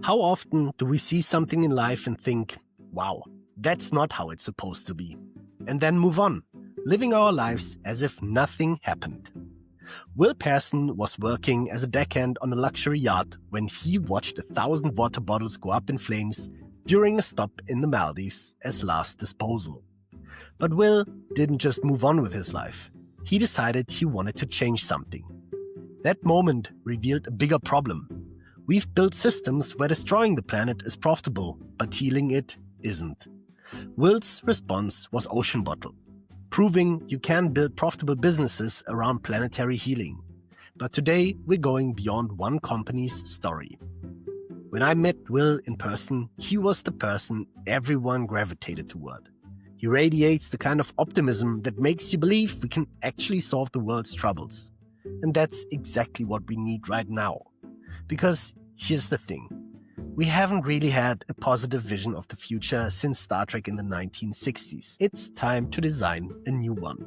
How often do we see something in life and think, wow, that's not how it's supposed to be, and then move on, living our lives as if nothing happened? Will Pearson was working as a deckhand on a luxury yacht when he watched 1,000 water bottles go up in flames during a stop in the Maldives as last disposal. But Will didn't just move on with his life. He decided he wanted to change something. That moment revealed a bigger problem. We've built systems where destroying the planet is profitable, but healing it isn't. Will's response was Ocean Bottle, proving you can build profitable businesses around planetary healing. But today, we're going beyond one company's story. When I met Will in person, he was the person everyone gravitated toward. He radiates the kind of optimism that makes you believe we can actually solve the world's troubles. And that's exactly what we need right now. Because here's the thing. We haven't really had a positive vision of the future since Star Trek in the 1960s. It's time to design a new one.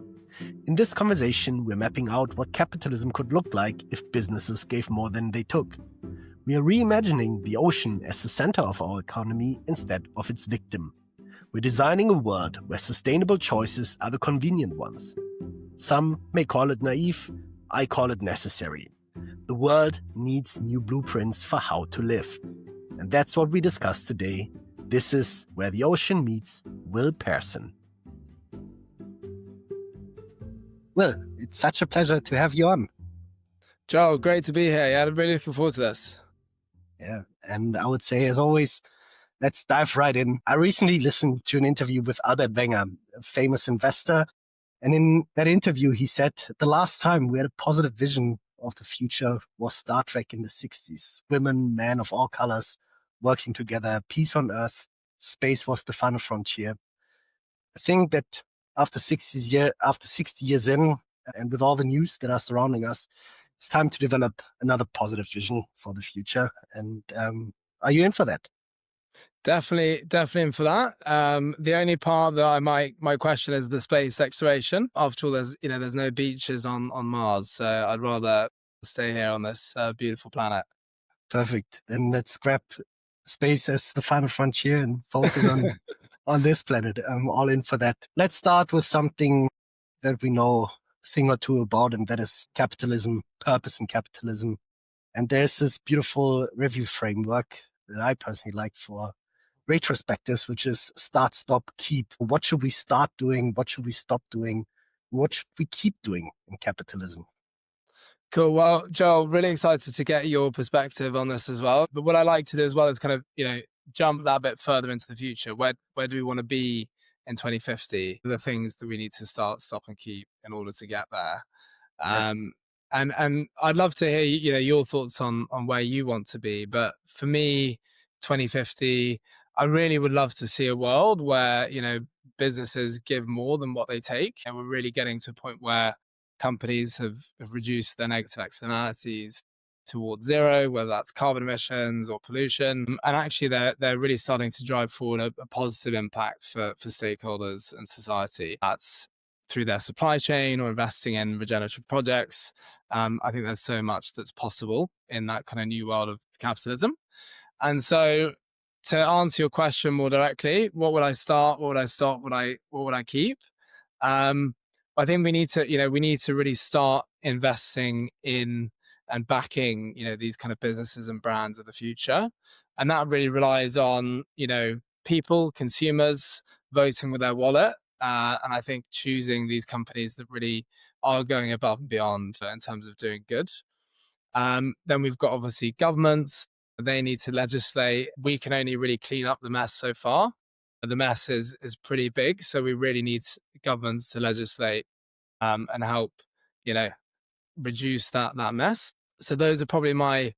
In this conversation, we're mapping out what capitalism could look like if businesses gave more than they took. We are reimagining the ocean as the center of our economy instead of its victim. We're designing a world where sustainable choices are the convenient ones. Some may call it naive, I call it necessary. The world needs new blueprints for how to live. And that's what we discuss today. This is Where the Ocean Meets Will Pearson. Will, it's such a pleasure to have you on. Joel, great to be here. Yeah, I'm really looking forward to this. Yeah, and I would say, as always, let's dive right in. I recently listened to an interview with Albert Wenger, a famous investor. And in that interview, he said the last time we had a positive vision of the future was Star Trek in the 60s. Women, men of all colors working together, peace on Earth, space was the final frontier. I think that after 60 years in, and with all the news that are surrounding us, it's time to develop another positive vision for the future. And are you in for that? Definitely in for that. The only part that I might question is the space exploration. After all, there's no beaches on Mars, so I'd rather stay here on this beautiful planet. Perfect. Then let's grab space as the final frontier and focus on this planet. I'm all in for that. Let's start with something that we know a thing or two about, and that is capitalism, purpose in capitalism. And there's this beautiful review framework that I personally like for retrospectives, which is start, stop, keep. What should we start doing? What should we stop doing? What should we keep doing in capitalism? Cool. Well, Joel, really excited to get your perspective on this as well. But what I like to do as well is kind of, jump that bit further into the future. Where do we want to be in 2050? The things that we need to start, stop, and keep in order to get there. Yeah. And I'd love to hear, your thoughts on where you want to be. But for me, 2050, I really would love to see a world where, businesses give more than what they take. And we're really getting to a point where companies have reduced their negative externalities towards zero, whether that's carbon emissions or pollution. And actually, they're really starting to drive forward a positive impact for stakeholders and society. That's through their supply chain or investing in regenerative projects. I think there's so much that's possible in that kind of new world of capitalism. And so to answer your question more directly, what would I start? What would I stop? What would I keep? I think we need to really start investing in and backing, these kind of businesses and brands of the future. And that really relies on, people, consumers voting with their wallet. And I think choosing these companies that really are going above and beyond in terms of doing good. Then we've got obviously governments. They need to legislate. We can only really clean up the mess so far. The mess is pretty big. So we really need governments to legislate and help, reduce that mess. So those are probably my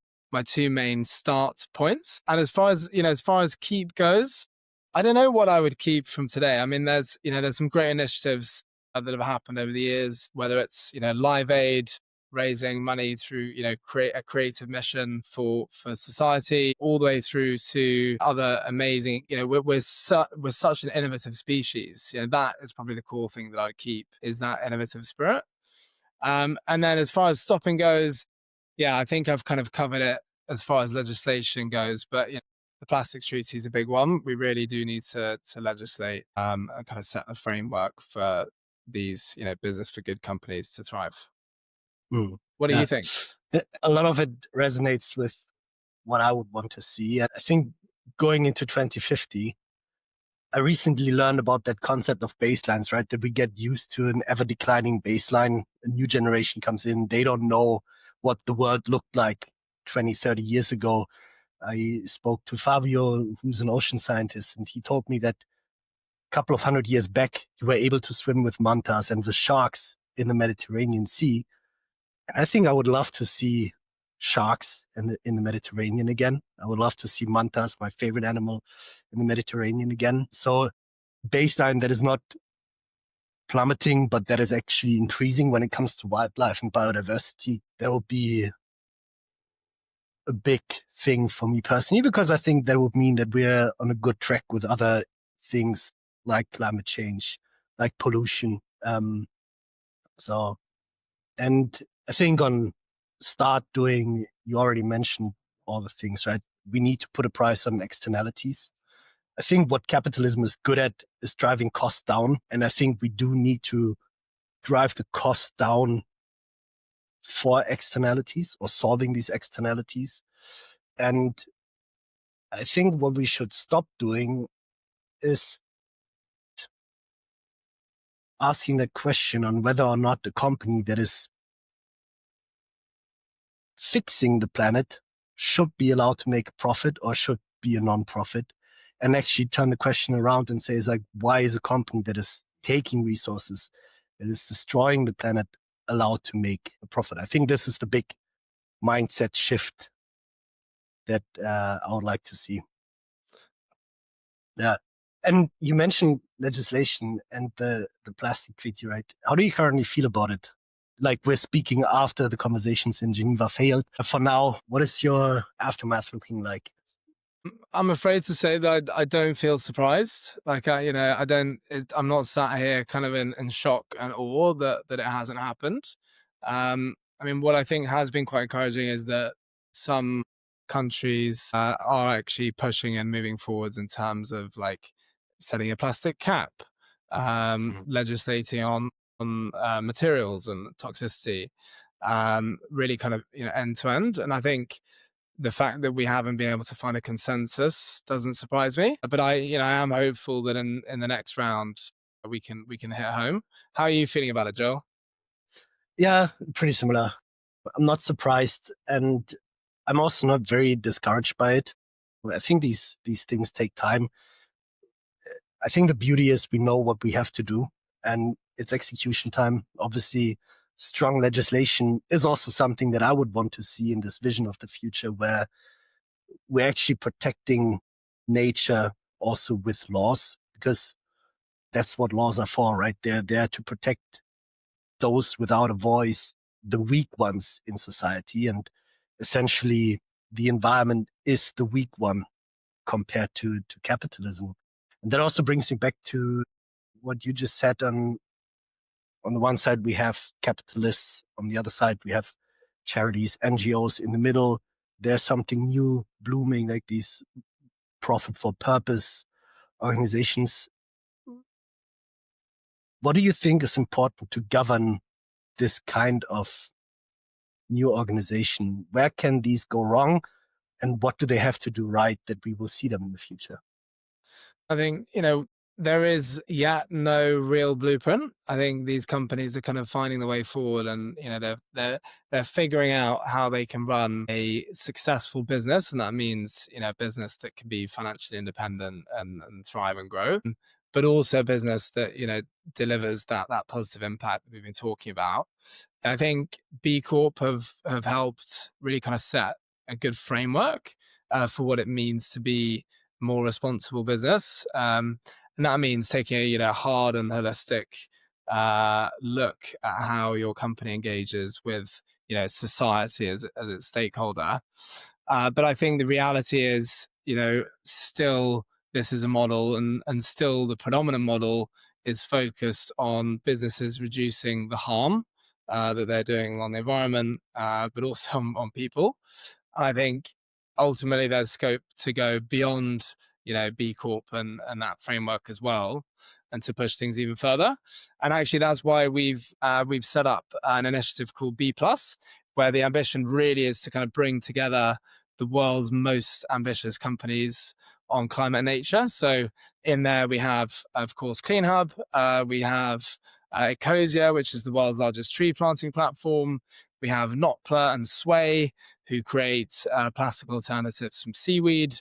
two main start points. And as far as keep goes, I don't know what I would keep from today. I mean, there's some great initiatives that have happened over the years, whether it's, Live Aid, raising money through, create a creative mission for society, all the way through to other amazing, we're such an innovative species. That is probably the core thing that I'd keep, is that innovative spirit. And then as far as stopping goes, yeah, I think I've kind of covered it as far as legislation goes, but the plastics treaty is a big one. We really do need to legislate and kind of set the framework for these, business for good companies to thrive. Mm. What do Yeah. you think? A lot of it resonates with what I would want to see. And I think going into 2050, I recently learned about that concept of baselines, right? That we get used to an ever declining baseline. A new generation comes in. They don't know what the world looked like 20, 30 years ago. I spoke to Fabio, who's an ocean scientist, and he told me that a couple of 100 years back, you were able to swim with mantas and with sharks in the Mediterranean Sea. And I think I would love to see sharks in the Mediterranean again. I would love to see mantas, my favorite animal, in the Mediterranean again. So baseline that is not plummeting, but that is actually increasing when it comes to wildlife and biodiversity. That would be a big thing for me personally, because I think that would mean that we're on a good track with other things like climate change, like pollution. So, and I think you already mentioned all the things, right? We need to put a price on externalities. I think what capitalism is good at is driving costs down. And I think we do need to drive the cost down for externalities or solving these externalities. And I think what we should stop doing is asking that question on whether or not the company that is fixing the planet should be allowed to make a profit or should be a non-profit, and actually turn the question around and say, it's like, why is a company that is taking resources, that is destroying the planet, allowed to make a profit? I think this is the big mindset shift that I would like to see. Yeah. And you mentioned legislation and the plastic treaty, right? How do you currently feel about it? Like, we're speaking after the conversations in Geneva failed. For now, what is your aftermath looking like? I'm afraid to say that I don't feel surprised. Like, I'm not sat here kind of in shock and awe that it hasn't happened. I mean, what I think has been quite encouraging is that some countries are actually pushing and moving forwards in terms of like setting a plastic cap, legislating on materials and toxicity, really kind of, end to end. And I think the fact that we haven't been able to find a consensus doesn't surprise me. But I am hopeful that in the next round we can hit home. How are you feeling about it, Joel? Yeah, pretty similar. I'm not surprised, and I'm also not very discouraged by it. I think these things take time. I think the beauty is we know what we have to do, and it's execution time. Obviously, strong legislation is also something that I would want to see in this vision of the future, where we're actually protecting nature also with laws, because that's what laws are for, right? They're there to protect those without a voice, the weak ones in society. And essentially, the environment is the weak one compared to capitalism. And that also brings me back to what you just said. On the one side, we have capitalists. On the other side, we have charities, NGOs. In the middle, there's something new blooming, like these profit for purpose organizations. What do you think is important to govern this kind of new organization? Where can these go wrong? And what do they have to do right that we will see them in the future? I think, there is yet no real blueprint. I think these companies are kind of finding the way forward, and they're figuring out how they can run a successful business, and that means business that can be financially independent and thrive and grow, but also a business that delivers that positive impact that we've been talking about. And I think B-Corp have helped really kind of set a good framework for what it means to be more responsible business. And that means taking a hard and holistic look at how your company engages with society as its stakeholder. But I think the reality is, still this is a model, and still the predominant model is focused on businesses reducing the harm that they're doing on the environment, but also on people. I think ultimately there's scope to go beyond, B-Corp and that framework as well, and to push things even further. And actually, that's why we've set up an initiative called B Plus, where the ambition really is to kind of bring together the world's most ambitious companies on climate and nature. So in there we have, of course, Clean Hub. We have Ecosia, which is the world's largest tree planting platform. We have Notpla and Sway, who create plastic alternatives from seaweed.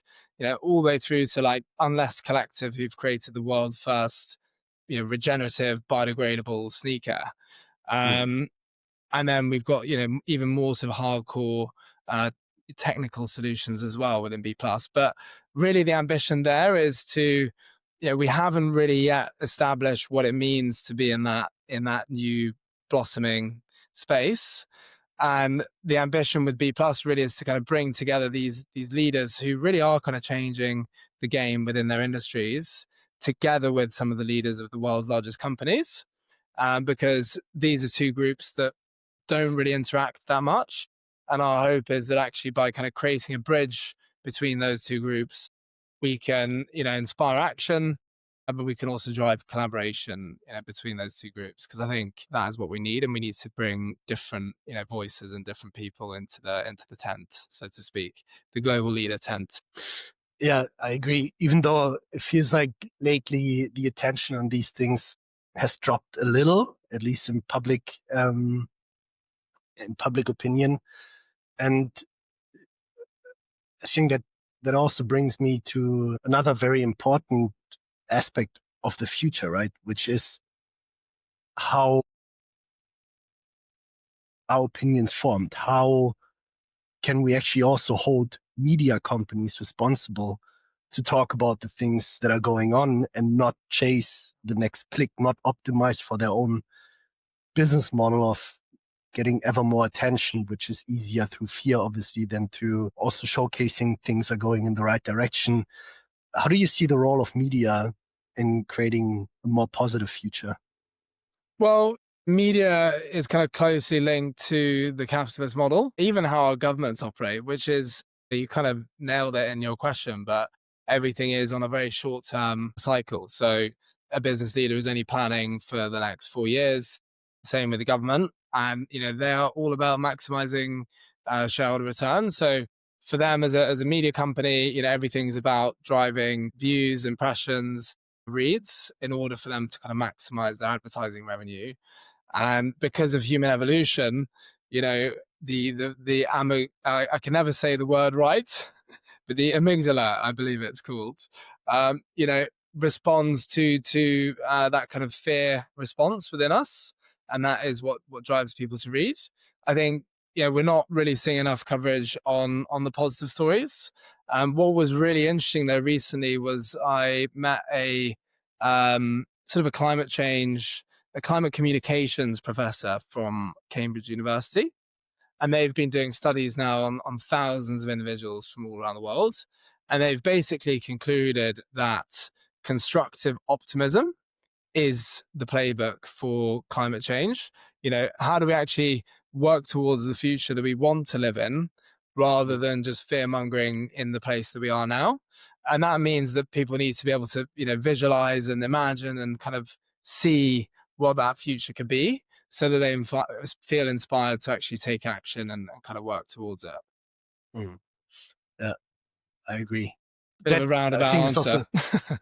All the way through to like Unless Collective, who've created the world's first, regenerative, biodegradable sneaker. And then we've got, even more sort of hardcore technical solutions as well within B Plus. But really the ambition there is to, we haven't really yet established what it means to be in that new blossoming space. And the ambition with B Plus really is to kind of bring together these leaders who really are kind of changing the game within their industries, together with some of the leaders of the world's largest companies, because these are two groups that don't really interact that much. And our hope is that actually by kind of creating a bridge between those two groups, we can, inspire action, but we can also drive collaboration, between those two groups, because I think that is what we need, and we need to bring different, voices and different people into the tent, so to speak, the global leader tent. Yeah, I agree. Even though it feels like lately the attention on these things has dropped a little, at least in public opinion, and I think that also brings me to another very important aspect of the future, right? Which is how our opinions formed. How can we actually also hold media companies responsible to talk about the things that are going on and not chase the next click, not optimize for their own business model of getting ever more attention, which is easier through fear, obviously, than through also showcasing things are going in the right direction. How do you see the role of media in creating a more positive future? Well, media is kind of closely linked to the capitalist model, even how our governments operate, which is, you kind of nailed it in your question, but everything is on a very short-term cycle. So a business leader is only planning for the next 4 years. Same with the government. And, they are all about maximizing shareholder returns. So for them as a media company, everything's about driving views, impressions, reads in order for them to kind of maximize their advertising revenue. And because of human evolution, I can never say the word right, but the amygdala, I believe it's called, responds to that kind of fear response within us, and that is what drives people to read. I think we're not really seeing enough coverage on the positive stories. What was really interesting though recently was I met a sort of a climate communications professor from Cambridge University. And they've been doing studies now on thousands of individuals from all around the world. And they've basically concluded that constructive optimism is the playbook for climate change. How do we actually work towards the future that we want to live in, rather than just fear mongering in the place that we are now? And that means that people need to be able to, visualize and imagine and kind of see what that future could be, so that they feel inspired to actually take action and kind of work towards it. Mm. Yeah, I agree. Bit of a roundabout answer.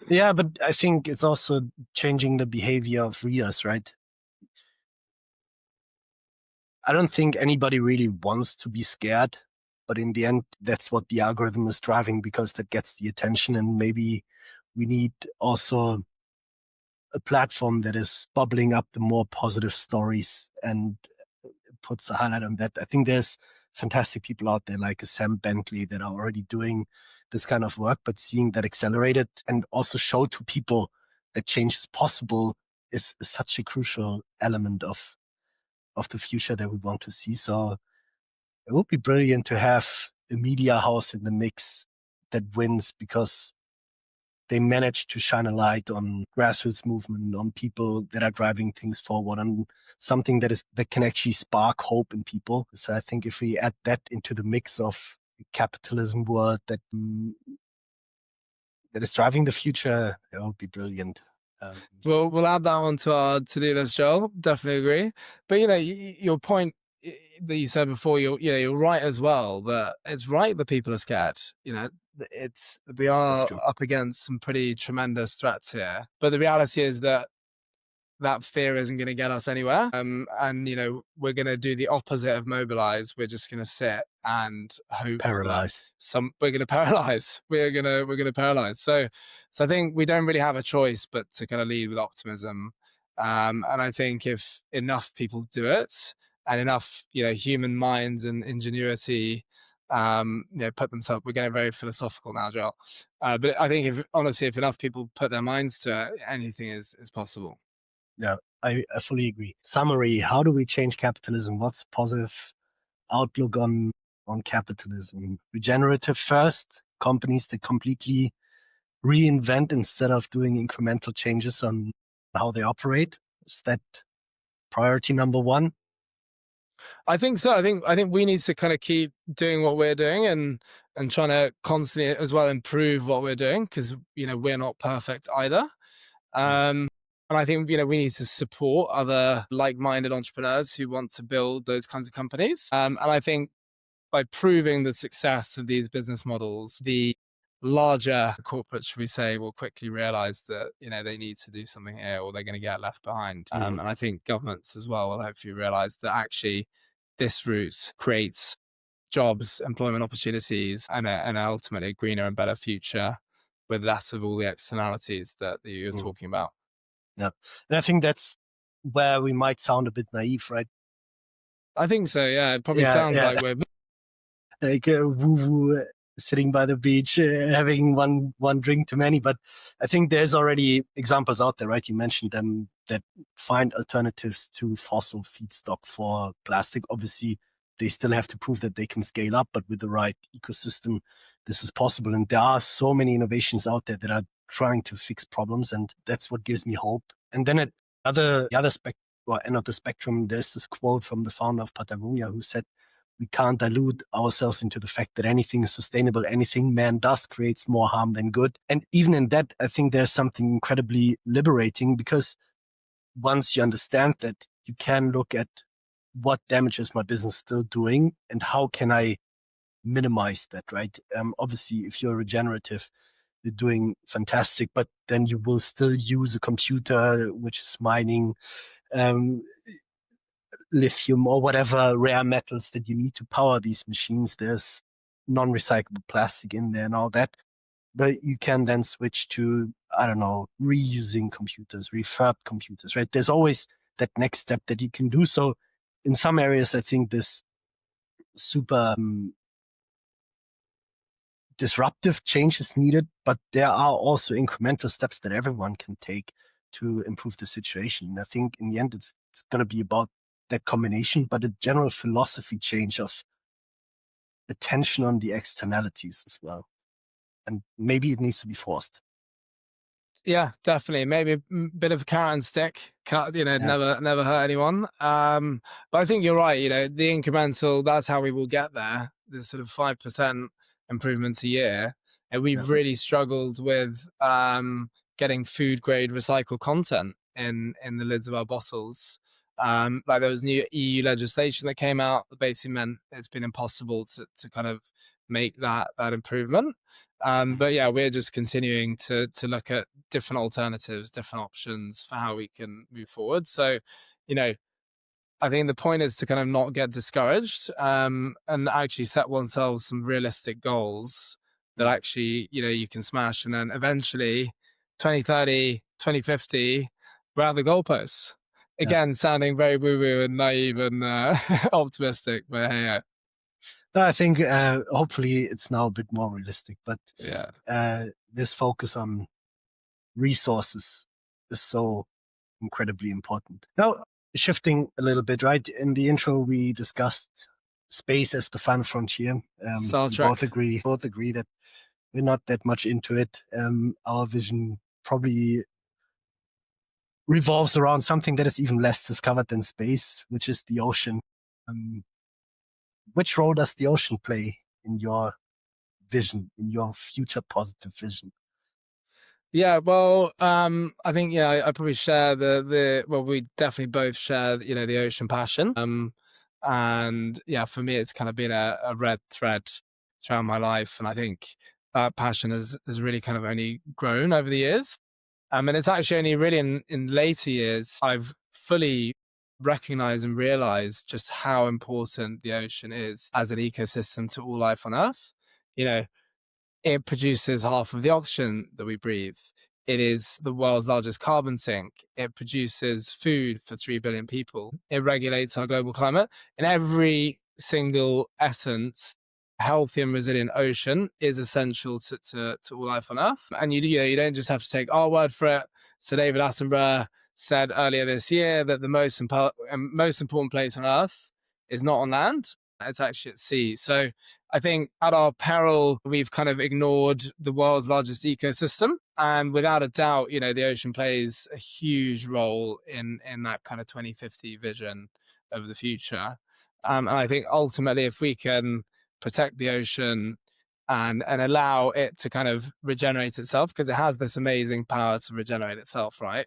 Yeah, but I think it's also changing the behavior of readers, right? I don't think anybody really wants to be scared, but in the end, that's what the algorithm is driving, because that gets the attention. And maybe we need also a platform that is bubbling up the more positive stories and puts a highlight on that. I think there's fantastic people out there like Sam Bentley that are already doing this kind of work, but seeing that accelerated and also show to people that change is possible is such a crucial element of the future that we want to see. So it would be brilliant to have a media house in the mix that wins, because they managed to shine a light on grassroots movement, on people that are driving things forward, on something that can actually spark hope in people. So I think if we add that into the mix of capitalism world that is driving the future, it would be brilliant. We'll add that one to our to-do list, Joel. Definitely agree. But your point that you said before, you're right as well. That it's right that people are scared. We are up against some pretty tremendous threats here. But the reality is that fear isn't going to get us anywhere. And we're going to do the opposite of mobilize. We're just going to sit and hope. Paralyzed. We're going to paralyze. We're going to paralyze. So I think we don't really have a choice but to kind of lead with optimism. And I think if enough people do it, and enough human minds and ingenuity put themselves, we're getting very philosophical now, Joel. But I think if enough people put their minds to it, anything is possible. Yeah, I fully agree. Summary: how do we change capitalism? What's the positive outlook on capitalism? Regenerative first, companies that completely reinvent instead of doing incremental changes on how they operate. Is that priority number one? I think so. I think we need to kind of keep doing what we're doing and trying to constantly as well improve what we're doing, because we're not perfect either. And I think, we need to support other like-minded entrepreneurs who want to build those kinds of companies. And I think by proving the success of these business models, the larger corporates, should we say, will quickly realize that, they need to do something here or they're going to get left behind. And I think governments as well will hopefully realize that actually this route creates jobs, employment opportunities, and ultimately a greener and better future with less of all the externalities that you're talking about. Yeah. And I think that's where we might sound a bit naive, right? I think so, yeah. It probably sounds like we're like woo-woo sitting by the beach, having one drink too many. But I think there's already examples out there, right? You mentioned them that find alternatives to fossil feedstock for plastic. Obviously, they still have to prove that they can scale up, but with the right ecosystem, this is possible. And there are so many innovations out there that are trying to fix problems, and that's what gives me hope. And then at the other end of the spectrum, there's this quote from the founder of Patagonia who said, "We can't dilute ourselves into the fact that anything is sustainable. Anything man does creates more harm than good." And even in that, I think there's something incredibly liberating, because once you understand that, you can look at what damage is my business still doing and how can I minimize that, right? Obviously, if you're regenerative, you're doing fantastic, but then you will still use a computer which is mining lithium or whatever rare metals that you need to power these machines. There's non-recyclable plastic in there and all that. But you can then switch to, I don't know, reusing computers, refurbed computers, right? There's always that next step that you can do. So in some areas, I think this super disruptive change is needed, but there are also incremental steps that everyone can take to improve the situation. And I think in the end, it's going to be about that combination, but a general philosophy change of attention on the externalities as well. And maybe it needs to be forced. Yeah, definitely. Maybe a bit of a carrot and stick. Never hurt anyone. But I think you're right. The incremental, that's how we will get there. The sort of 5% improvements a year. And we've really struggled with getting food grade recycled content in the lids of our bottles. Like there was new EU legislation that came out that basically meant it's been impossible to kind of make that improvement. But yeah, we're just continuing to look at different alternatives, different options for how we can move forward. So, I think the point is to kind of not get discouraged and actually set oneself some realistic goals that actually, you can smash. And then eventually 2030, 2050, we're at the goalposts. Again, sounding very woo-woo and naive and optimistic, but hey. No, I think hopefully it's now a bit more realistic, but this focus on resources is so incredibly important. Now, shifting a little bit, right? In the intro, we discussed space as the final frontier. Star Trek. Both agree that we're not that much into it. Our vision probably revolves around something that is even less discovered than space, which is the ocean. Which role does the ocean play in your vision, in your future positive vision? Yeah, well, I think I probably share well, we definitely both share the ocean passion. And yeah, for me, it's kind of been a red thread throughout my life, and I think that passion has really kind of only grown over the years. And it's actually only really in later years I've fully recognized and realized just how important the ocean is as an ecosystem to all life on Earth. You know, it produces half of the oxygen that we breathe. It is the world's largest carbon sink. It produces food for 3 billion people. It regulates our global climate. And every single essence, healthy and resilient ocean is essential to all life on Earth. And you don't just have to take our word for it. So David Attenborough said earlier this year that the most important place on Earth is not on land, it's actually at sea. So I think at our peril, we've kind of ignored the world's largest ecosystem. And without a doubt, the ocean plays a huge role in that kind of 2050 vision of the future. And I think ultimately, if we can protect the ocean and allow it to kind of regenerate itself, because it has this amazing power to regenerate itself, right?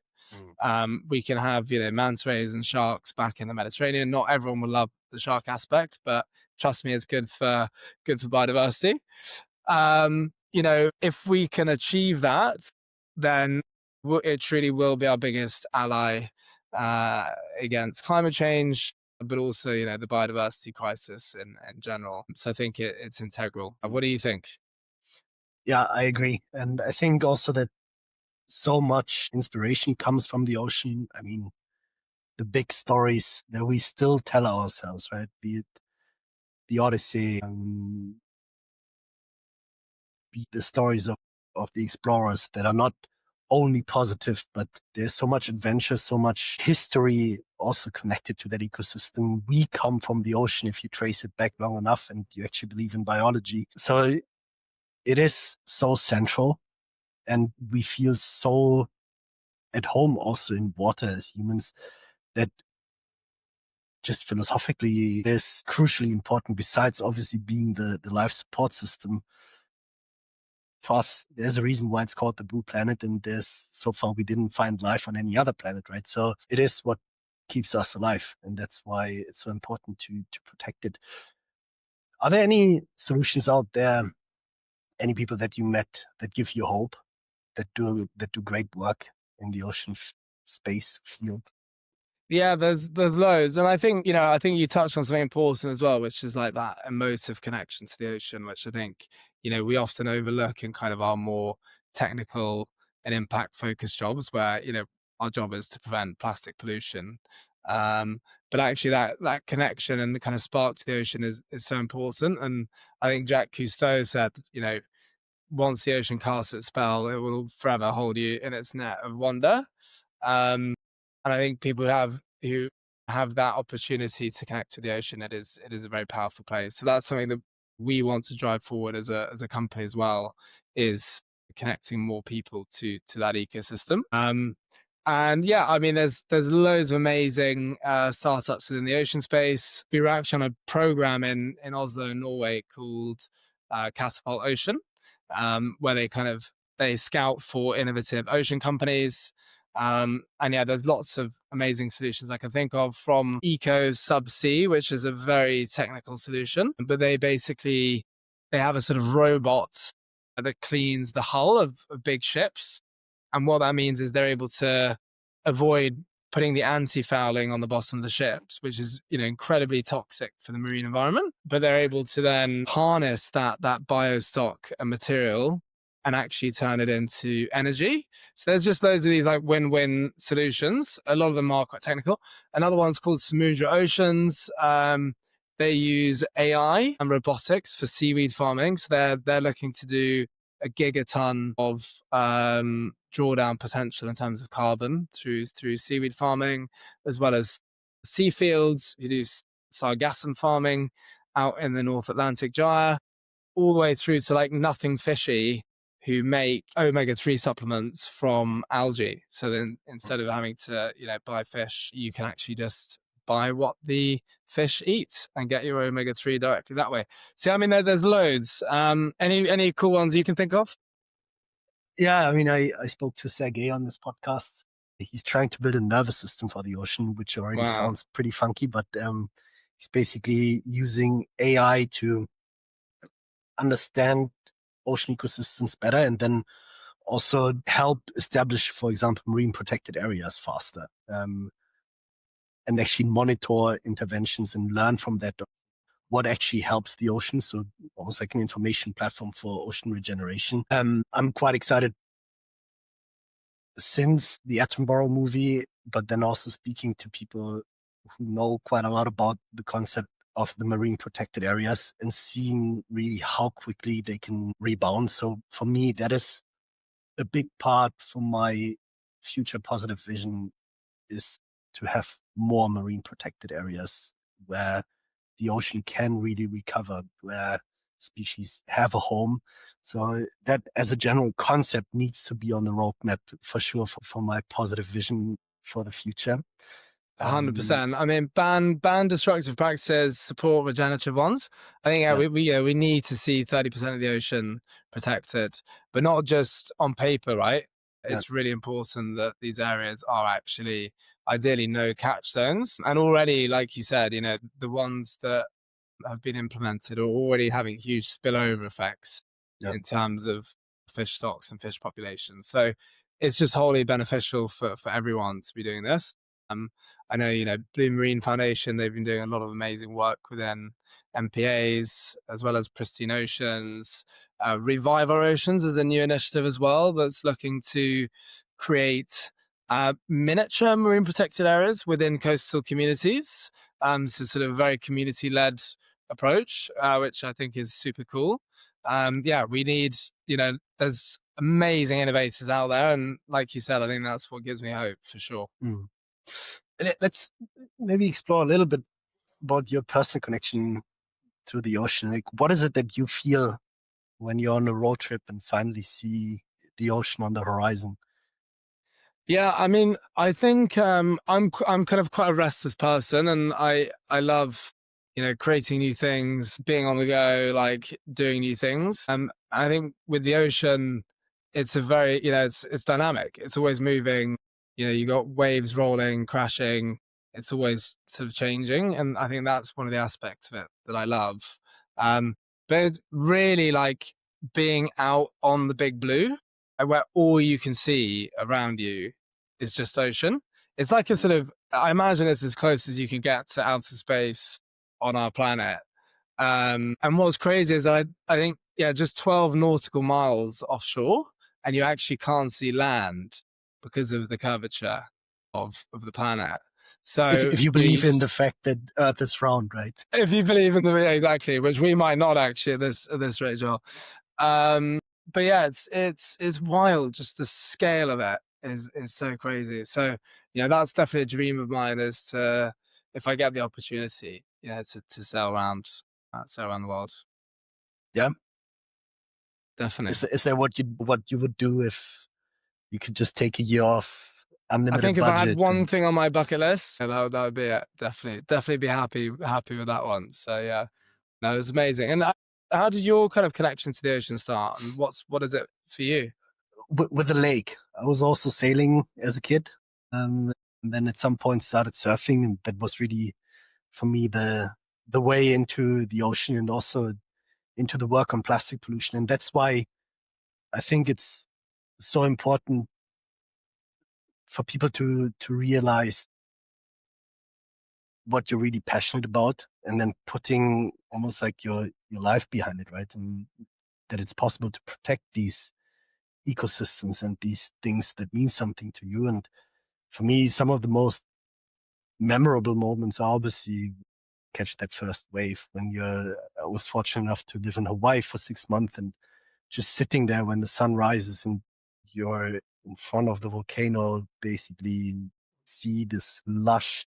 We can have manta rays and sharks back in the Mediterranean. Not everyone will love the shark aspect, but trust me, it's good for biodiversity. If we can achieve that, then it truly will be our biggest ally against climate change, but also the biodiversity crisis in general. So I think it's integral. What do you think? Yeah, I agree. And I think also that so much inspiration comes from the ocean. I mean, the big stories that we still tell ourselves, right? Be it the Odyssey, be the stories of the explorers that are not only positive, but there's so much adventure, so much history also connected to that ecosystem. We come from the ocean if you trace it back long enough and you actually believe in biology. So it is so central, and we feel so at home also in water as humans that just philosophically it is crucially important, besides obviously being the life support system. For us, there's a reason why it's called the blue planet, and so far we didn't find life on any other planet, right? So it is what keeps us alive, and that's why it's so important to protect it. Are there any solutions out there, any people that you met that give you hope, that do great work in the ocean space field? Yeah, there's loads. And I think you touched on something important as well, which is like that emotive connection to the ocean, which I think, we often overlook in kind of our more technical and impact focused jobs where, our job is to prevent plastic pollution. But actually that connection and the kind of spark to the ocean is so important. And I think Jacques Cousteau said, once the ocean casts its spell, it will forever hold you in its net of wonder. Um, and I think people who have that opportunity to connect to the ocean, it is a very powerful place. So that's something that we want to drive forward as a company as well, is connecting more people to that ecosystem. And yeah, I mean, there's loads of amazing startups in the ocean space. We were actually on a program in Oslo, Norway, called Catapult Ocean, where they scout for innovative ocean companies. And yeah, there's lots of amazing solutions I can think of, from Eco Subsea, which is a very technical solution, but they have a sort of robot that cleans the hull of big ships. And what that means is they're able to avoid putting the anti-fouling on the bottom of the ships, which is, incredibly toxic for the marine environment. But they're able to then harness that biostock and material and actually turn it into energy. So there's just loads of these like win-win solutions. A lot of them are quite technical. Another one's called Samudra Oceans. They use AI and robotics for seaweed farming. So they're looking to do a gigaton of drawdown potential in terms of carbon through seaweed farming, as well as sea fields who do sargassum farming out in the North Atlantic Gyre, all the way through to like Nothing Fishy, who make omega-3 supplements from algae. So then instead of having to buy fish, you can actually just by what the fish eat and get your omega-3 directly that way. See, I mean, there's loads. Any cool ones you can think of? Yeah, I mean, I spoke to Sergey on this podcast. He's trying to build a nervous system for the ocean, which already Wow. sounds pretty funky, but he's basically using AI to understand ocean ecosystems better and then also help establish, for example, marine protected areas faster, and actually monitor interventions and learn from that what actually helps the ocean. So almost like an information platform for ocean regeneration. I'm quite excited since the Attenborough movie, but then also speaking to people who know quite a lot about the concept of the marine protected areas and seeing really how quickly they can rebound. So for me, that is a big part for my future positive vision, is to have more marine protected areas where the ocean can really recover, where species have a home. So that as a general concept needs to be on the roadmap for sure for my positive vision for the future. 100%. I mean, ban destructive practices, support regenerative ones. I think we need to see 30% of the ocean protected, but not just on paper, right? It's really important that these areas are actually ideally no catch zones. And already, like you said, the ones that have been implemented are already having huge spillover effects in terms of fish stocks and fish populations. So it's just wholly beneficial for everyone to be doing this. I know, Blue Marine Foundation, they've been doing a lot of amazing work within MPAs as well as Pristine Oceans. Revive Our Oceans is a new initiative as well that's looking to create miniature marine protected areas within coastal communities. So sort of very community-led approach, which I think is super cool. We need, there's amazing innovators out there. And like you said, I think that's what gives me hope for sure. Let's maybe explore a little bit about your personal connection to the ocean. Like, what is it that you feel when you're on a road trip and finally see the ocean on the horizon? Yeah, I mean, I think I'm kind of quite a restless person, and I love creating new things, being on the go, like doing new things. I think with the ocean, it's a very it's dynamic. It's always moving. You got waves rolling, crashing. It's always sort of changing, and I think that's one of the aspects of it that I love. But really, like being out on the big blue, where all you can see around you is just ocean. It's like a sort of, I imagine it's as close as you can get to outer space on our planet. And what's crazy is I think, just 12 nautical miles offshore, and you actually can't see land because of the curvature of the planet. So if you believe in the fact that Earth is round, right? If you believe in exactly, which we might not actually at this rate, Joel. But yeah, it's wild. Just the scale of it is so crazy. So that's definitely a dream of mine, is to, if I get the opportunity, to sail around the world. Yeah, Definitely. Is there what you would do if you could just take a year off, unlimited I think if budget? I had one thing on my bucket list, that would be it. Definitely be happy with that one. So yeah, no, it was amazing. And how did your kind of connection to the ocean start? And what is it for you? With the lake, I was also sailing as a kid, and then at some point started surfing, and that was really for me the way into the ocean and also into the work on plastic pollution. And that's why I think it's so important for people to realize what you're really passionate about and then putting almost like your life behind it, right? And that it's possible to protect these ecosystems and these things that mean something to you. And for me, some of the most memorable moments are obviously catch that first wave when I was fortunate enough to live in Hawaii for 6 months, and just sitting there when the sun rises and you're in front of the volcano, basically see this lush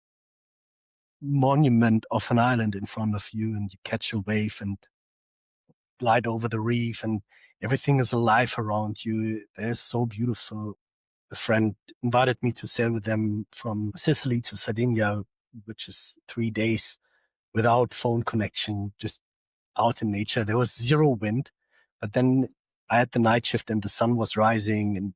monument of an island in front of you, and you catch a wave and glide over the reef, and everything is alive around you. That is so beautiful. A friend invited me to sail with them from Sicily to Sardinia which is 3 days without phone connection, just out in nature. There was zero wind, but then I had the night shift and the sun was rising and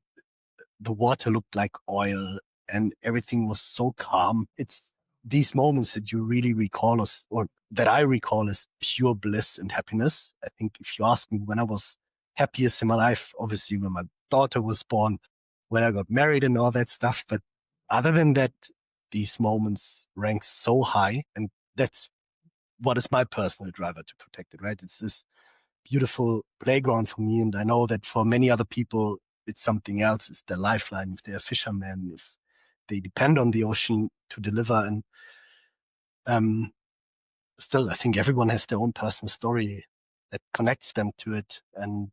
the water looked like oil and everything was so calm. It's these moments that you really recall as, or that I recall as pure bliss and happiness. I think if you ask me when I was happiest in my life, obviously when my daughter was born, when I got married and all that stuff. But other than that, these moments rank so high. And that's what is my personal driver to protect it, right? It's this beautiful playground for me. And I know that for many other people, it's something else. It's their lifeline. If they're fishermen, if they depend on the ocean to deliver. And um, still, I think everyone has their own personal story that connects them to it. And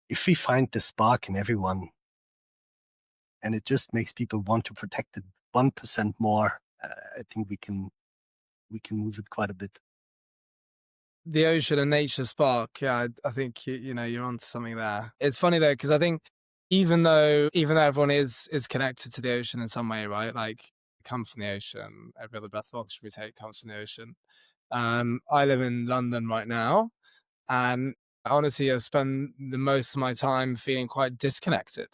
if we find the spark in everyone, and it just makes people want to protect it 1% more, I think we can move it quite a bit. The ocean and nature spark. Yeah, I think you know you're onto something there. It's funny though because I think even though everyone is connected to the ocean in some way, right? Like we come from the ocean. Every other breath of oxygen we take comes from the ocean. I live in London right now, and honestly, I spend the most of my time feeling quite disconnected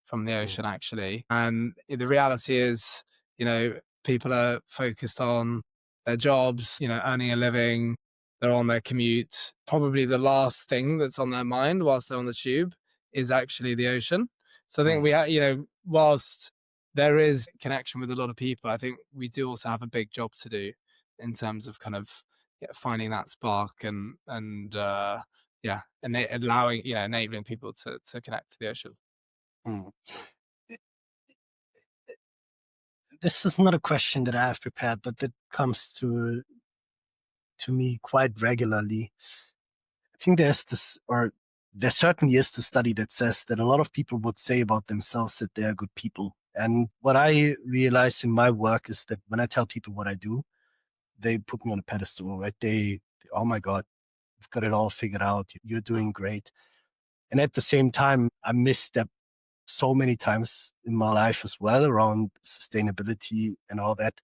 from the ocean, actually. And the reality is, you know, people are focused on their jobs, you know, earning a living, they're on their commute. Probably the last thing that's on their mind whilst they're on the tube is actually the ocean. So I think you know, whilst there is connection with a lot of people, I think we do also have a big job to do in terms of kind of finding that spark and allowing enabling people to connect to the ocean. Mm. This is not a question that I have prepared, but that comes to me quite regularly. I think there's this, or there certainly is the study that says that a lot of people would say about themselves that they are good people. And what I realize in my work is that when I tell people what I do, they put me on a pedestal, right? Oh my God, you've got it all figured out. You're doing great. And at the same time, I misstep so many times in my life as well around sustainability and all that.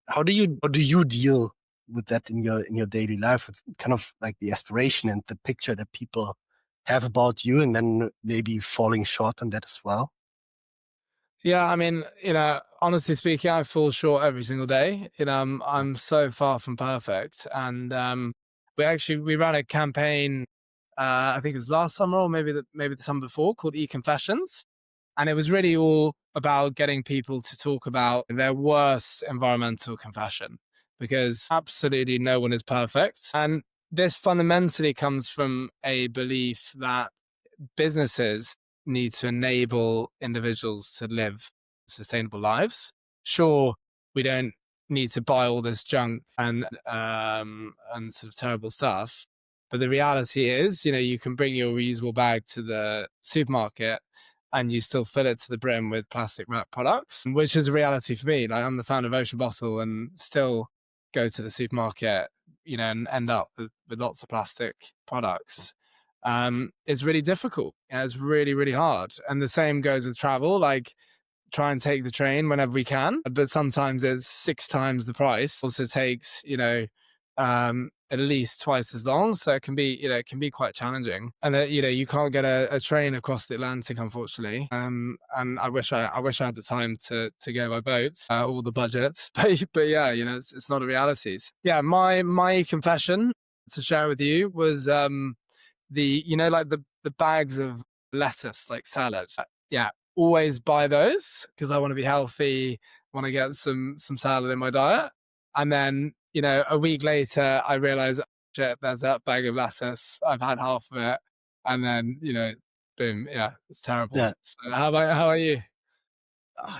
How do you deal with that in your daily life, with kind of like the aspiration and the picture that people have about you, and then maybe falling short on that as well? Yeah, I mean, you know, honestly speaking, I fall short every single day. You know, I'm so far from perfect, and we ran a campaign. I think it was last summer or maybe the summer before, called E-Confessions, and it was really all about getting people to talk about their worst environmental confession, because absolutely no one is perfect, and this fundamentally comes from a belief that businesses need to enable individuals to live sustainable lives. Sure, we don't need to buy all this junk and sort of terrible stuff, but the reality is, you know, you can bring your reusable bag to the supermarket and you still fill it to the brim with plastic wrap products, which is a reality for me. Like, I'm the founder of Ocean Bottle and still go to the supermarket, you know, and end up with lots of plastic products. It's really difficult. It's really, really hard. And the same goes with travel. Like, try and take the train whenever we can, but sometimes it's 6 times the price. Also takes, you know, at least twice as long. So it can be, you know, it can be quite challenging. And you know, you can't get a train across the Atlantic, unfortunately. And I wish I had the time to go by boat, all the budgets. But yeah, you know, it's not a reality. Yeah, my confession to share with you was you know, like the bags of lettuce, like salad. Yeah, always buy those because I want to be healthy, want to get some salad in my diet. And then, you know, a week later, I realize, shit, there's that bag of lettuce. I've had half of it, and then, you know, boom, yeah, it's terrible. Yeah. So how about you? Uh,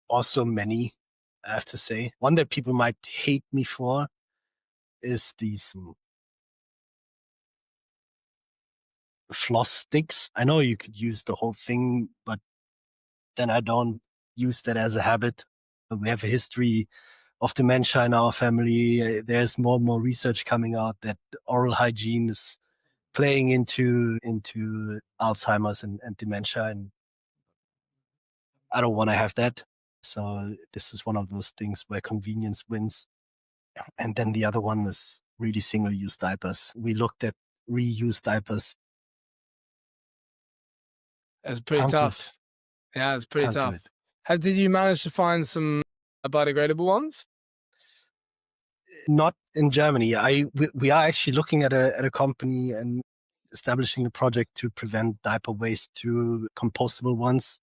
Also many, I have to say. One that people might hate me for is these floss sticks. I know you could use the whole thing, but then I don't use that as a habit. We have a history of dementia in our family. There's more and more research coming out that oral hygiene is playing into Alzheimer's and dementia. And I don't want to have that. So this is one of those things where convenience wins. And then the other one is really single-use diapers. We looked at reused diapers. It's pretty Can't do it. tough. Yeah, it's pretty Can't do tough. it. Did you manage to find some biodegradable ones? Not in Germany. We are actually looking at a company and establishing a project to prevent diaper waste through compostable ones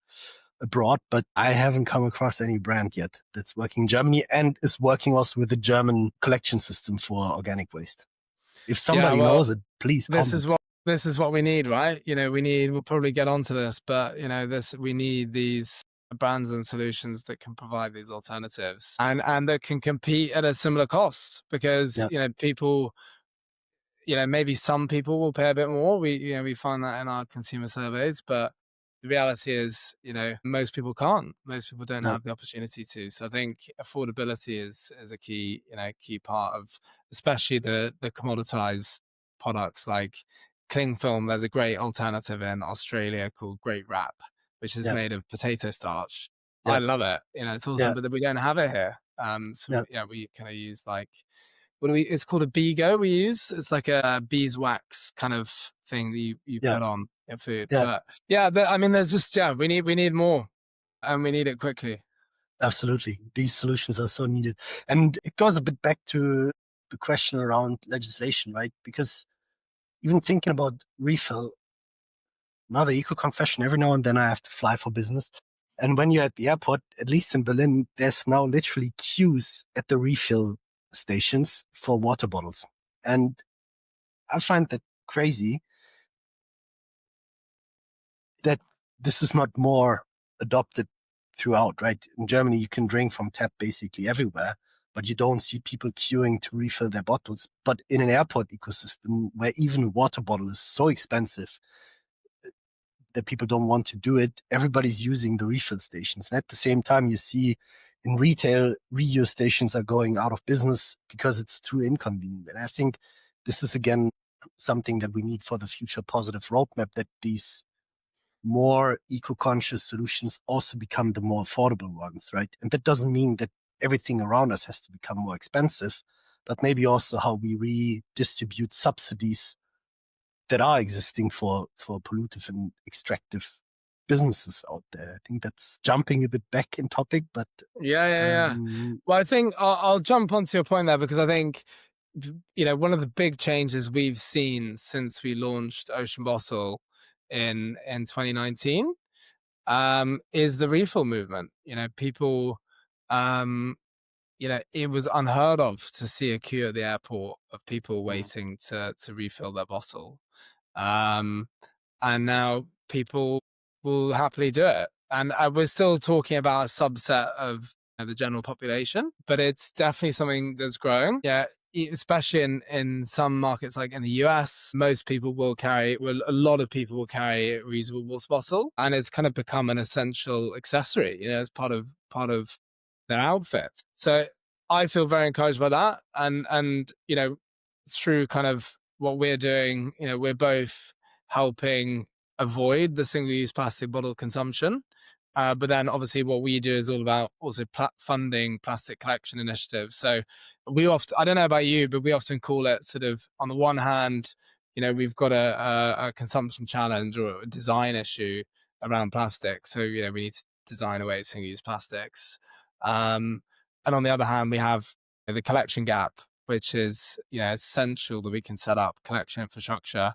abroad, but I haven't come across any brand yet that's working in Germany and is working also with the German collection system for organic waste. If Yeah, somebody well, knows it, please comment. this is what we need, right? We'll probably get onto this, but we need these brands and solutions that can provide these alternatives and that can compete at a similar cost, because people, maybe some people will pay a bit more. We find that in our consumer surveys, but the reality is, most people can't. Most people don't have the opportunity to. So I think affordability is a key, key part of, especially the commoditized products like cling film. There's a great alternative in Australia called Great Wrap, which is made of potato starch. I love it. It's awesome, but we don't have it here. We kind of use like, it's called a Bigo we use. It's like a beeswax kind of thing that you put on your food. But there's just, we need more, and we need it quickly. Absolutely. These solutions are so needed. And it goes a bit back to the question around legislation, right? Because even thinking about refill, another eco confession, every now and then I have to fly for business. And when you're at the airport, at least in Berlin, there's now literally queues at the refill stations for water bottles. And I find that crazy that this is not more adopted throughout, right? In Germany, you can drink from tap basically everywhere, but you don't see people queuing to refill their bottles. But in an airport ecosystem where even a water bottle is so expensive that people don't want to do it, everybody's using the refill stations. And at the same time, you see in retail, reuse stations are going out of business because it's too inconvenient. And I think this is, again, something that we need for the future positive roadmap, that these more eco-conscious solutions also become the more affordable ones, right? And that doesn't mean that everything around us has to become more expensive, but maybe also how we redistribute subsidies that are existing for pollutive and extractive businesses out there. I think that's jumping a bit back in topic, but well, I think I'll jump onto your point there, because I think one of the big changes we've seen since we launched Ocean Bottle in 2019 is the refill movement. People, it was unheard of to see a queue at the airport of people waiting to refill their bottle. And now people will happily do it. And we're still talking about a subset of the general population, but it's definitely something that's growing. Yeah, especially in some markets, like in the US, a lot of people will carry a reusable water bottle, and it's kind of become an essential accessory, as part of their outfit. So I feel very encouraged by that. And through kind of what we're doing, we're both helping avoid the single-use plastic bottle consumption. But then obviously what we do is all about also funding plastic collection initiatives. So I don't know about you, but we often call it sort of, on the one hand, we've got a consumption challenge or a design issue around plastic. So, we need to design away single-use plastics. And on the other hand, we have the collection gap, which is essential that we can set up collection infrastructure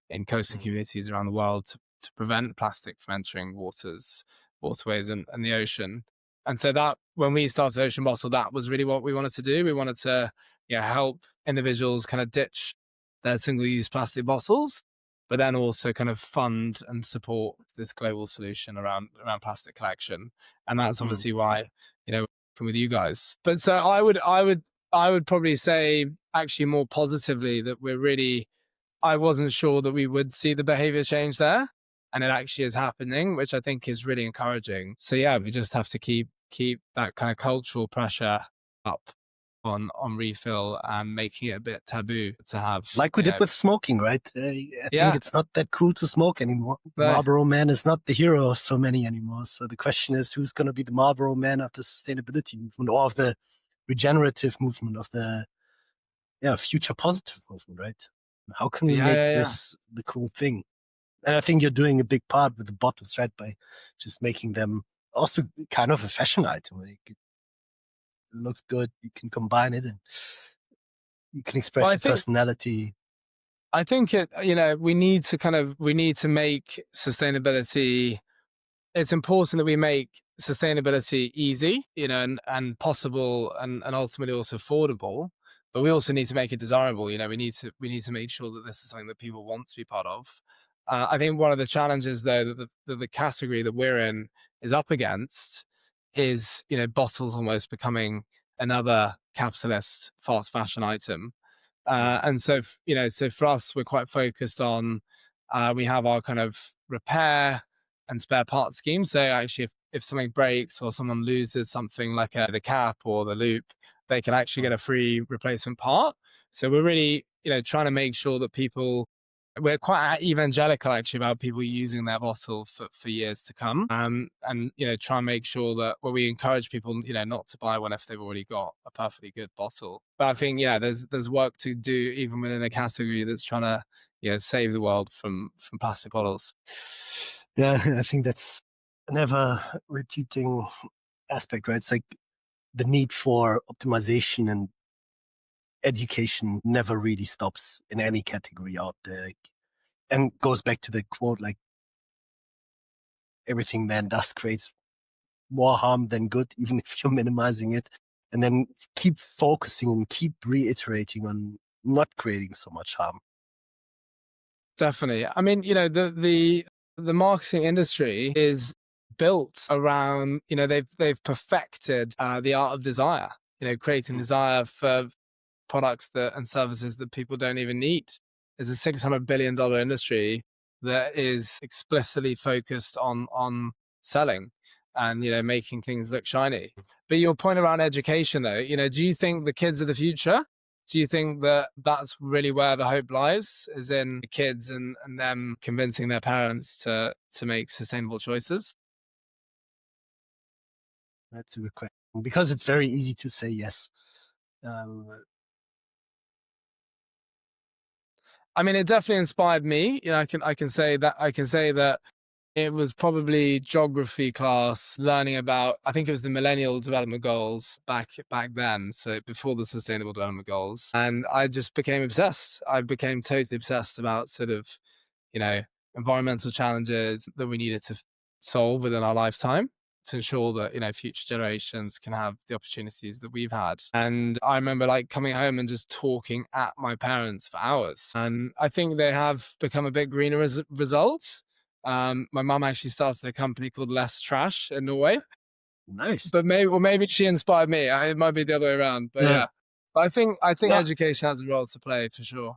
in coastal communities around the world to prevent plastic from entering waterways and the ocean. And so that, when we started Ocean Bottle, that was really what we wanted to do. We wanted to help individuals kind of ditch their single-use plastic bottles, but then also kind of fund and support this global solution around plastic collection. And that's obviously why working with you guys. But so I would probably say, actually, more positively, that I wasn't sure that we would see the behavior change there, and it actually is happening, which I think is really encouraging. So we just have to keep that kind of cultural pressure up. on refill and making it a bit taboo to have, Like we did with smoking, right? I think yeah, it's not that cool to smoke anymore. The but Marlboro Man is not the hero of so many anymore. So the question is, who's going to be the Marlboro Man of the sustainability movement, or of the regenerative movement, of the future positive movement, right? How can we yeah, make yeah, yeah. this the cool thing? And I think you're doing a big part with the bottles, right? By just making them also kind of a fashion item. Like it looks good. You can combine it and you can Well, express your personality. I think we need to make sustainability. It's important that we make sustainability easy, and possible, and ultimately also affordable. But we also need to make it desirable. We need to make sure that this is something that people want to be part of. I think one of the challenges, though, that the category that we're in is up against is, bottles almost becoming another capitalist fast fashion item. And so, so for us, we're quite focused on, we have our kind of repair and spare parts scheme. So actually, if something breaks or someone loses something like the cap or the loop, they can actually get a free replacement part. So we're really, trying to make sure that we're quite evangelical actually about people using their bottle for years to come. And, try and make sure that we encourage people, not to buy one if they've already got a perfectly good bottle. But I think, there's work to do even within a category that's trying to, save the world from plastic bottles. Yeah, I think that's an ever repeating aspect, right? It's like the need for optimization and education never really stops in any category out there. And goes back to the quote, like, everything man does creates more harm than good, even if you're minimizing it. And then keep focusing and keep reiterating on not creating so much harm. Definitely. I mean, the marketing industry is built around, they've perfected the art of desire, creating desire for products and services that people don't even need. There's a $600 billion industry that is explicitly focused on selling and, making things look shiny. But your point around education, though, do you think the kids of the future, do you think that that's really where the hope lies, is in the kids and them convincing their parents to make sustainable choices? That's a good question. Because it's very easy to say yes. Um, I mean, it definitely inspired me. I can say that it was probably geography class learning about, I think it was the Millennial Development Goals back then, so before the Sustainable Development Goals. And I just became obsessed. I became totally obsessed about sort of, you know, environmental challenges that we needed to solve within our lifetime to ensure that, future generations can have the opportunities that we've had. And I remember like coming home and just talking at my parents for hours. And I think they have become a bit greener as a result. My mum actually started a company called Less Trash in Norway, nice. but maybe she inspired me. It might be the other way around, but Yeah. yeah. But I think No, education has a role to play for sure.